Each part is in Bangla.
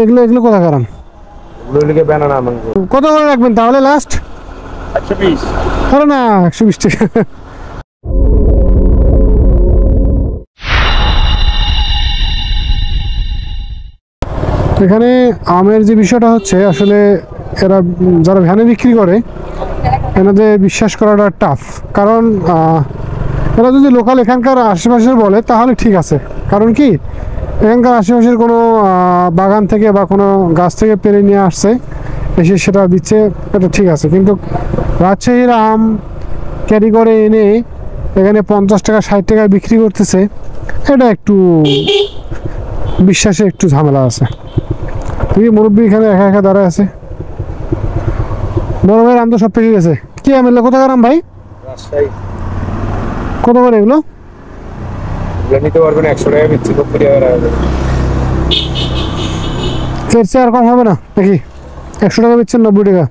এগুলো এগুলো কোথা কারাম? এগুলো লিখে ব্যানানা ম্যাঙ্গো। কত করে রাখবেন তাহলে লাস্ট? 120। আরে না, 120 টাকা। এখানে আমের যে বিষয়টা হচ্ছে, আসলে এরা যারা ভ্যানে বিক্রি করে এনাদের বিশ্বাস করাটা টাফ। কারণ এরা যদি লোকাল এখানকার আশেপাশের বলে তাহলে ঠিক আছে। কারণ কি, এখানকার আশেপাশের কোনো বাগান থেকে বা কোনো গাছ থেকে পেরে নিয়ে আসছে, এসে সেটা দিচ্ছে, এটা ঠিক আছে। কিন্তু রাজশাহীর আম ক্যারি করে এনে এখানে 50 টাকা 60 টাকায় বিক্রি করতেছে, এটা একটু বিশ্বাসে একটু ঝামেলা আছে। তুই মুরব্বী এখানে একা একা দাঁড়ায় আছে। বড় ভাইয়ের আম তো সব পেকে গেছে। কি আম এগুলো? কোথাকার আম ভাই? রাজশাহী। কত করে এগুলো? নিতে পারবেন 100 টাকা বেচছি, 90 টাকা রাখবে। এর চেয়ে আর কম হবে না নাকি? 100 টাকা বেচছেন, 90 টাকা।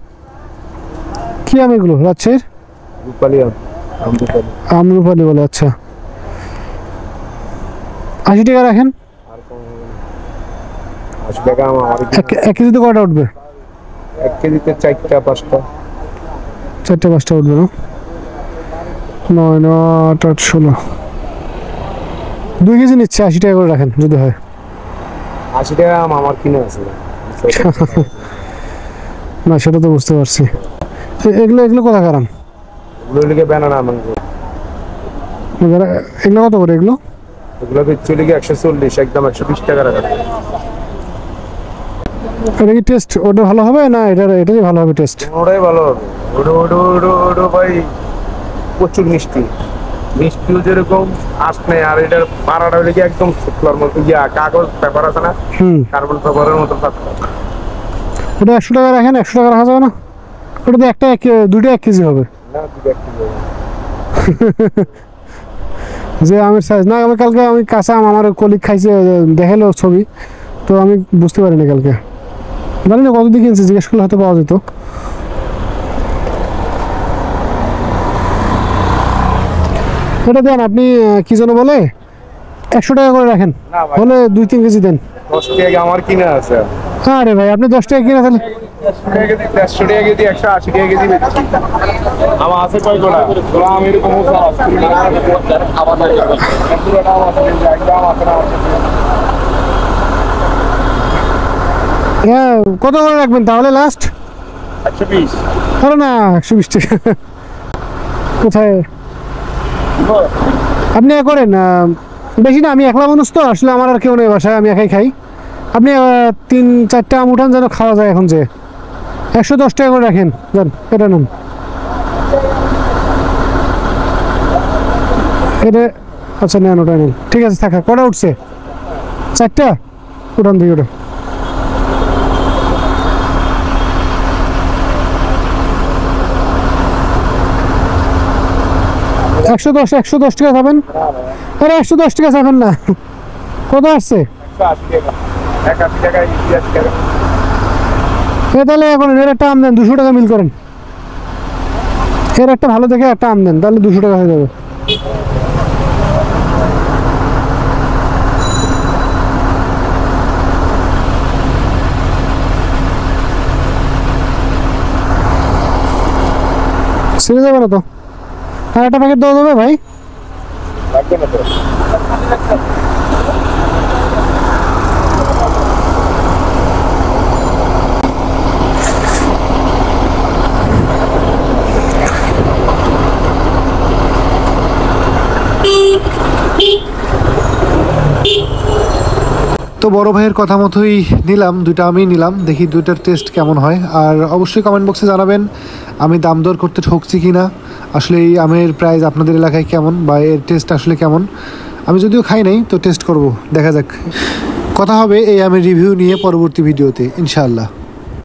কি আম এগুলো? রাজশাহীর রূপালী আম। আমরুপালি বলে। আচ্ছা, 80 টাকা রাখেন। আর কম হবে না। 80 টাকা আম আমার। 1 কেজিতে কয়টা উঠবে? 1 কেজিতে 4টা 5টা। 4টা 5টা উঠবে না? 9 9 8 8 16। 2 কেজি নিচ্ছে, 80 টাকা করে রাখেন যদি হয়। 80 টাকা আম আমার কিনে আছে না, সেটা তো বুঝতে পারছি। এগুলো এগুলো কোথাকার আম? এগুলো লিখে ব্যানানা ম্যাঙ্গো। এগুলো কত করে এগুলো? এগুলো বেচছি লিখে 140, একদম 120 টাকা রাখা। এটা কি টেস্ট ওটা ভালো হবে না এটাই ভালো হবে টেস্ট? ওটাই ভালো হবে। ওটা ভাই প্রচুর মিষ্টি। মিষ্টিও যেরকম আসনে, আর এটার পাড়াটা লিখে একদম শুকলার মতো কাগজ পেপার আছে না, কার্বন পেপারের মতো পাতলা। ওটা 100 টাকা রাখেন। 100 টাকা রাখা যাবে না? ওটা তো দুইটা 1 কেজি হবে না, 2 কেজি। যে আমের সাইজ না। আমি কালকে কাঁচা আম আমার কলিগ খাইছে, দেখালো ছবি, তো আমি বুঝতে পারিনি কালকে। জানি না কত দিয়ে কিনছে, জিজ্ঞেস করলে হয়তো পাওয়া যেত। এটা দেন আপনি, কি যেন বলে, 100 টাকা করে রাখেন, হলে 2-3 কেজি দেন। 10 টাকা আমার কিনা আছে। আরে ভাই, আপনি 10 টাকা কিনে তাহলে 150 টাকা কেজি, 180 টাকা কেজি বেচছি। আমার আছে কয় গোলা গোলা আমি এরকম হ্যাঁ। কত করে রাখবেন তাহলে লাস্ট? 120। আরে না, 120 টাকা। কোথায় আপনি করেন? বেশি না, আমি একলা মানুষ তো, আসলে আমার আর কেউ নেই বাসায়, আমি একাই খাই। আপনি 3-4টা আম উঠান যেন খাওয়া যায়। এখন যে 110 টাকা করে রাখেন, যান এটা নেন। এটা আচ্ছা, নেন ওটা নেন, ঠিক আছে। থাকা কটা উঠছে? 4টা উঠান দিই ওটা। $110 টাকা খাবেন? আরে 110 টাকা খাবেন না, কত আসছে? 180 টাকা। তাহলে এখন এর একটা আম দেন, 200 টাকা মিল করেন। এর একটা ভালো দেখে একটা আম দেন, তাহলে 200 টাকা হয়ে যাবে। ছেড়ে যাবে না তো? আর একটা প্যাকেট দেওয়া যাবে ভাই? লাগবে না তো। তো বড় ভাইয়ের কথা মতোই নিলাম, 2টা আমি নিলাম, দেখি 2টার টেস্ট কেমন হয়। আর অবশ্যই কমেন্ট বক্সে জানাবেন আমি দাম দর করতে ঠকছি কিনা, আসলে এই আমের প্রাইস আপনাদের এলাকায় কেমন বা এর টেস্ট আসলে কেমন। আমি যদিও খাই নাই, তো টেস্ট করব, দেখা যাক। কথা হবে এই আমের রিভিউ নিয়ে পরবর্তী ভিডিওতে ইনশাআল্লাহ।